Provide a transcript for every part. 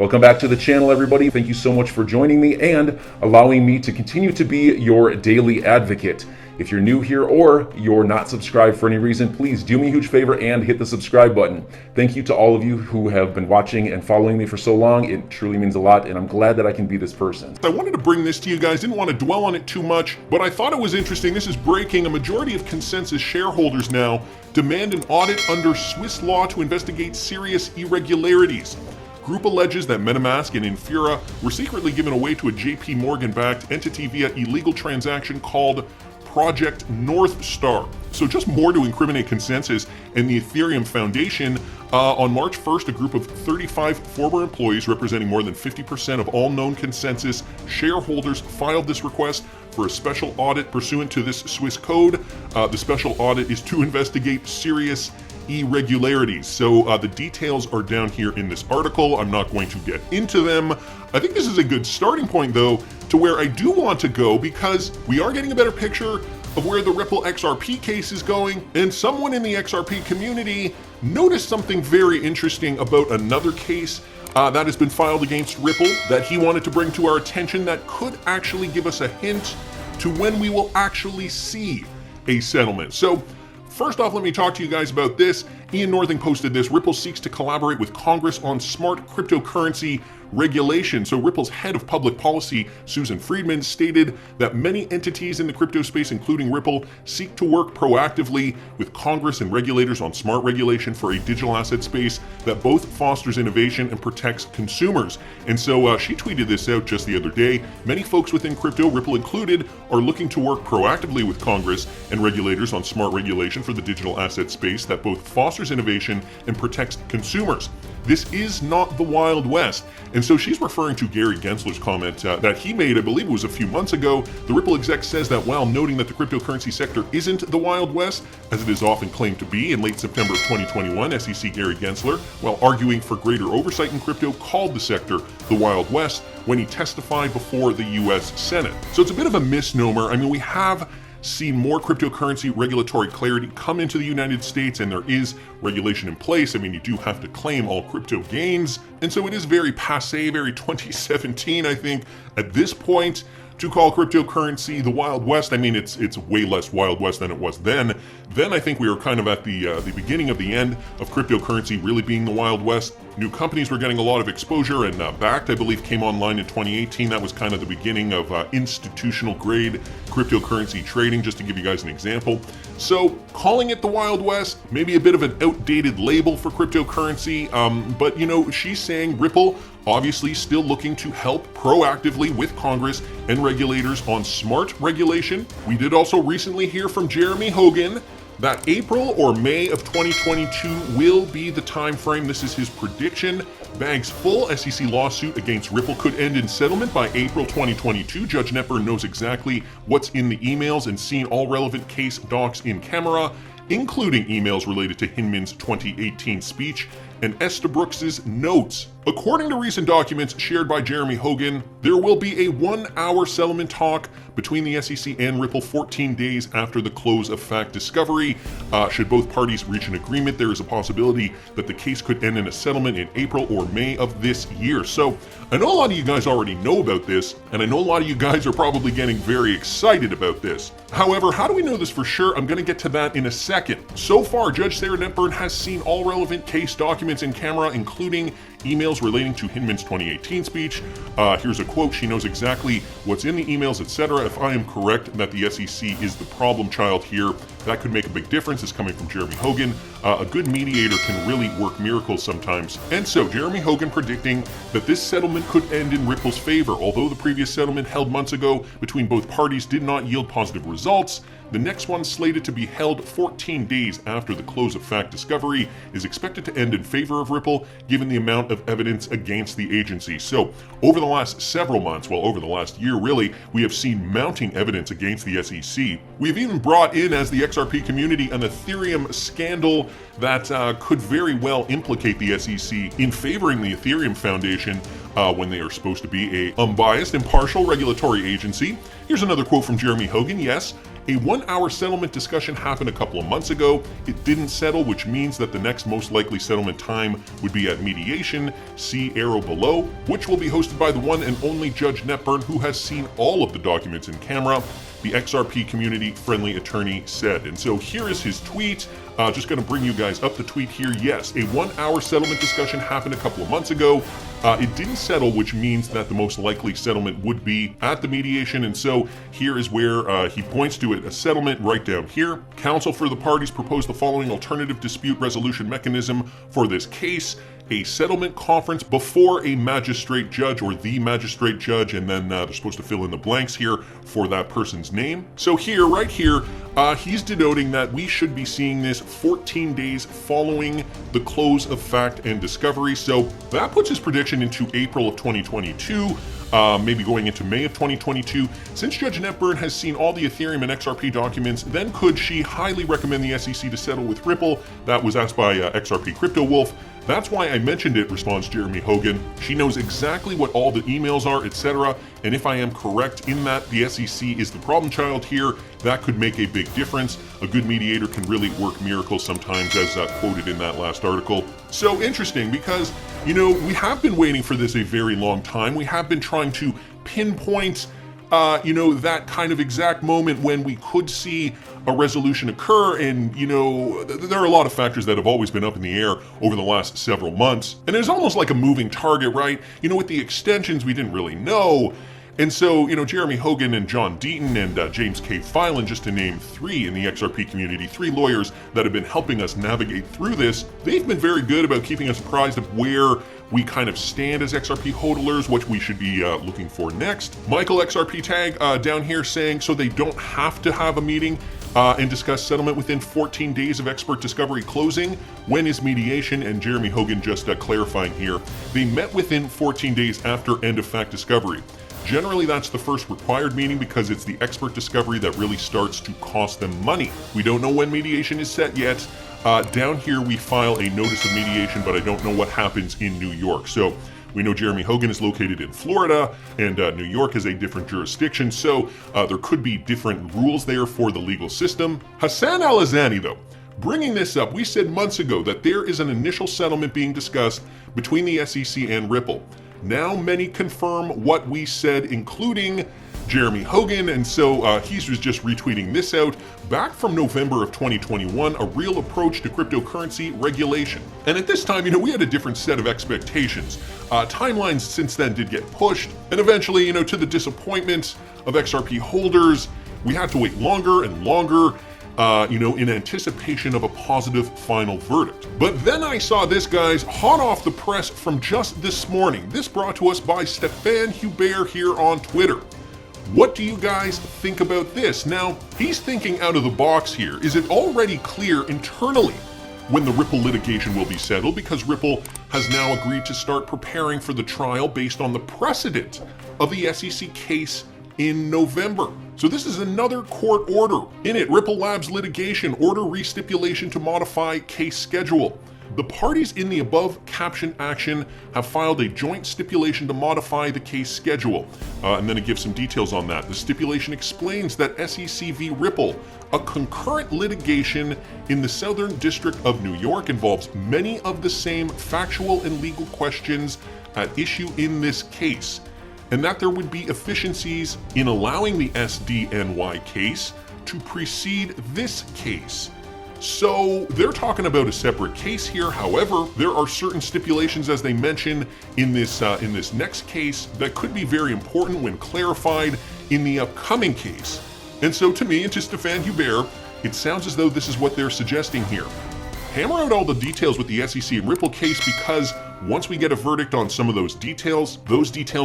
Welcome back to the channel, everybody. Thank you so much for joining me and allowing me to continue to be your daily advocate. If you're new here or you're not subscribed for any reason, please do me a huge favor and hit the subscribe button. Thank you to all of you who have been watching and following me for so long. It truly means a lot, and I'm glad that I can be this person. I wanted to bring this to you guys, didn't want to dwell on it too much, but I thought it was interesting. This is breaking. A majority of consensus shareholders now demand an audit under Swiss law to investigate serious irregularities. Group alleges that MetaMask and Infura were secretly given away to a JP Morgan-backed entity via illegal transaction called Project North Star. So just more to incriminate Consensus and the Ethereum Foundation. On March 1st, a group of 35 former employees representing more than 50% of all known Consensus shareholders filed this request for a special audit pursuant to this Swiss code. The special audit is to investigate serious irregularities. So the details are down here in this article. I'm not going to get into them. I think this is a good starting point, though, to where I do want to go, because we are getting a better picture of where the Ripple XRP case is going, and someone in the XRP community noticed something very interesting about another case that has been filed against Ripple that he wanted to bring to our attention that could actually give us a hint to when we will actually see a settlement. So first off, let me talk to you guys about this. Ian Northing posted this. Ripple seeks to collaborate with Congress on smart cryptocurrency regulation. So Ripple's head of public policy, Susan Friedman, stated that many entities in the crypto space, including Ripple, seek to work proactively with Congress and regulators on smart regulation for a digital asset space that both fosters innovation and protects consumers. And so she tweeted this out just the other day. Many folks within crypto, Ripple included, are looking to work proactively with Congress and regulators on smart regulation for the digital asset space that both fosters innovation and protects consumers. This is not the Wild West. And so she's referring to Gary Gensler's comment that he made, I believe it was a few months ago. The Ripple exec says that while noting that the cryptocurrency sector isn't the Wild West, as it is often claimed to be, in late September of 2021, SEC Gary Gensler, while arguing for greater oversight in crypto, called the sector the Wild West when he testified before the US Senate. So it's a bit of a misnomer. I mean, we have seen more cryptocurrency regulatory clarity come into the United States, and there is regulation in place. I mean, you do have to claim all crypto gains, and so it is very passé, very 2017, I think, at this point, to call cryptocurrency the Wild West. I mean, it's way less Wild West than it was then. Then I think we were kind of at the beginning of the end of cryptocurrency really being the Wild West. New companies were getting a lot of exposure, and Bakkt, I believe, came online in 2018. That was kind of the beginning of institutional grade cryptocurrency trading, just to give you guys an example. So calling it the Wild West, maybe a bit of an outdated label for cryptocurrency, but you know, she's saying Ripple obviously still looking to help proactively with Congress and regulators on smart regulation. We did also recently hear from Jeremy Hogan that April or May of 2022 will be the time frame. This is his prediction. Bag's full SEC lawsuit against Ripple could end in settlement by April 2022. Judge Knepper knows exactly what's in the emails and seen all relevant case docs in camera, including emails related to Hinman's 2018 speech and Estabrooks' notes. According to recent documents shared by Jeremy Hogan, there will be a 1-hour settlement talk between the SEC and Ripple 14 days after the close of fact discovery. Should both parties reach an agreement, there is a possibility that the case could end in a settlement in April or May of this year. So I know a lot of you guys already know about this, and I know a lot of you guys are probably getting very excited about this. However, how do we know this for sure? I'm going to get to that in a second. So far, Judge Sarah Knepper has seen all relevant case documents in camera, including emails relating to Hinman's 2018 speech. Here's a quote. She knows exactly what's in the emails, etc. If I am correct that the SEC is the problem child here, that could make a big difference. Is coming from Jeremy Hogan. A good mediator can really work miracles sometimes. And so Jeremy Hogan predicting that this settlement could end in Ripple's favor. Although the previous settlement held months ago between both parties did not yield positive results, the next one, slated to be held 14 days after the close of fact discovery, is expected to end in favor of Ripple, given the amount of evidence against the agency. So over the last several months, well, over the last year really, we have seen mounting evidence against the SEC. We've even brought in, as the XRP community, an Ethereum scandal that could very well implicate the SEC in favoring the Ethereum Foundation when they are supposed to be a unbiased, impartial regulatory agency. Here's another quote from Jeremy Hogan. Yes, a 1-hour settlement discussion happened a couple of months ago. It didn't settle, which means that the next most likely settlement time would be at mediation. See arrow below, which will be hosted by the one and only Judge Netburn, who has seen all of the documents in camera, the XRP community-friendly attorney said. And so here is his tweet. Just going to bring you guys up to tweet here. Yes, a 1-hour settlement discussion happened a couple of months ago. It didn't settle, which means that the most likely settlement would be at the mediation. And so here is where he points to it, a settlement right down here. Counsel for the parties proposed the following alternative dispute resolution mechanism for this case: a settlement conference before a magistrate judge or the magistrate judge, and then they're supposed to fill in the blanks here for that person's name. So here, right here, he's denoting that we should be seeing this 14 days following the close of fact and discovery. So that puts his prediction into April of 2022. Maybe going into May of 2022. Since Judge Netburn has seen all the Ethereum and XRP documents, then could she highly recommend the SEC to settle with Ripple? That was asked by XRP Crypto Wolf. That's why I mentioned it, responds Jeremy Hogan. She knows exactly what all the emails are, etc. And if I am correct in that the SEC is the problem child here, that could make a big difference. A good mediator can really work miracles sometimes, as quoted in that last article. So interesting, because, you know, we have been waiting for this a very long time. We have been trying to pinpoint that kind of exact moment when we could see a resolution occur. And, there are a lot of factors that have always been up in the air over the last several months. And it's almost like a moving target, right? With the extensions, we didn't really know. And so, Jeremy Hogan and John Deaton and James K. Filan, just to name 3 in the XRP community, 3 lawyers that have been helping us navigate through this, they've been very good about keeping us apprised of where we kind of stand as XRP hodlers, what we should be looking for next. Michael XRP Tag down here saying, so they don't have to have a meeting and discuss settlement within 14 days of expert discovery closing. When is mediation? And Jeremy Hogan just clarifying here, they met within 14 days after end of fact discovery. Generally, that's the first required meeting because it's the expert discovery that really starts to cost them money. We don't know when mediation is set yet. Down here, we file a notice of mediation, but I don't know what happens in New York. So we know Jeremy Hogan is located in Florida, and New York is a different jurisdiction. So there could be different rules there for the legal system. Hassan Al-Azani, though, bringing this up, we said months ago that there is an initial settlement being discussed between the SEC and Ripple. Now many confirm what we said, including Jeremy Hogan, and so he's just retweeting this out back from November of 2021, a real approach to cryptocurrency regulation. And at this time, we had a different set of expectations. Timelines since then did get pushed, and eventually, to the disappointment of XRP holders, we had to wait longer and longer, in anticipation of a positive final verdict. But then I saw this, guys, hot off the press from just this morning. This brought to us by Stefan Hubert here on Twitter. What do you guys think about this? Now, he's thinking out of the box here. Is it already clear internally when the Ripple litigation will be settled? Because Ripple has now agreed to start preparing for the trial based on the precedent of the SEC case in November. So this is another court order. In it, Ripple Labs litigation, order restipulation to modify case schedule. The parties in the above captioned action have filed a joint stipulation to modify the case schedule. And then it gives some details on that. The stipulation explains that SEC v. Ripple, a concurrent litigation in the Southern District of New York, involves many of the same factual and legal questions at issue in this case, and that there would be efficiencies in allowing the SDNY case to precede this case. So they're talking about a separate case here. However, there are certain stipulations, as they mention in this next case, that could be very important when clarified in the upcoming case. And so to me and to Stefan Hubert, it sounds as though this is what they're suggesting here. Hammer out all the details with the SEC and Ripple case, because once we get a verdict on some of those details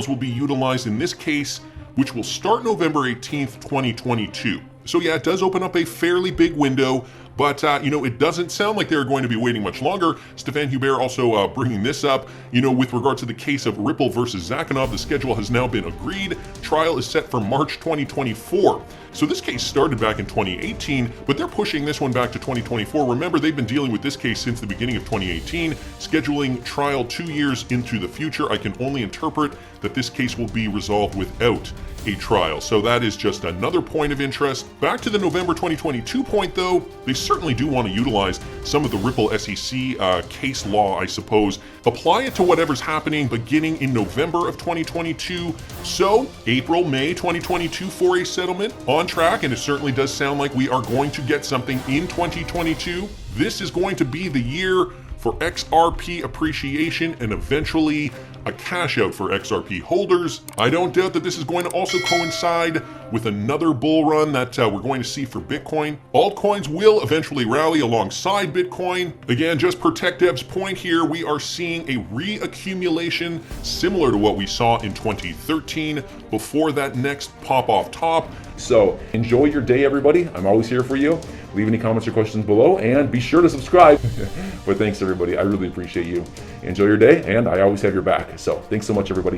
will be utilized in this case, which will start November 18th, 2022. So yeah, it does open up a fairly big window, But, it doesn't sound like they're going to be waiting much longer. Stéphane Hubert also bringing this up, with regard to the case of Ripple versus Zakhanov, the schedule has now been agreed. Trial is set for March 2024. So this case started back in 2018, but they're pushing this one back to 2024. Remember, they've been dealing with this case since the beginning of 2018, scheduling trial 2 years into the future. I can only interpret that this case will be resolved without a trial. So that is just another point of interest. Back to the November 2022 point, though, they certainly do want to utilize some of the Ripple SEC case law, I suppose, apply it to whatever's happening beginning in November of 2022. So April, May 2022 for a settlement on track, and it certainly does sound like we are going to get something in 2022. This is going to be the year for XRP appreciation and eventually a cash out for XRP holders. I don't doubt that this is going to also coincide with another bull run that we're going to see for Bitcoin. Altcoins will eventually rally alongside Bitcoin. Again, just per TechDev's point here, we are seeing a reaccumulation similar to what we saw in 2013 before that next pop off top. So enjoy your day, everybody. I'm always here for you. Leave any comments or questions below, and be sure to subscribe. But thanks, everybody. I really appreciate you. Enjoy your day, and I always have your back. So thanks so much, everybody.